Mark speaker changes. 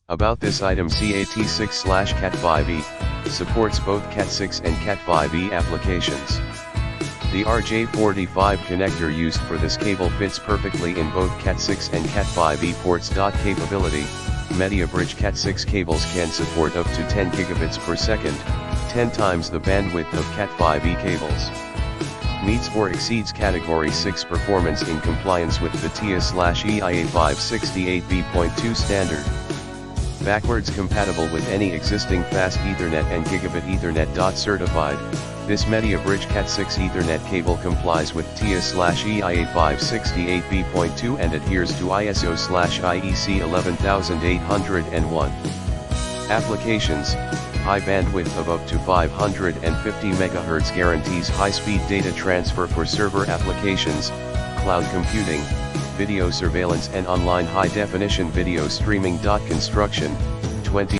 Speaker 1: About this item, Cat6/Cat5e supports both Cat6 and Cat5e applications. The RJ45 connector used for this cable fits perfectly in both Cat6 and Cat5e ports. Capability: Mediabridge Cat6 cables can support up to 10 gigabits per second, 10 times the bandwidth of Cat5e cables. Meets or exceeds Category 6 performance in compliance with the TIA/EIA 568v.2 standard. Backwards compatible with any existing fast Ethernet and gigabit Ethernet. Certified, this Mediabridge Cat6 Ethernet cable complies with TIA/EIA 568v.2 and adheres to ISO/IEC 11801. Applications: high bandwidth of up to 550 MHz guarantees high-speed data transfer for server applications, cloud computing, video surveillance and online high-definition video streaming. Construction: 20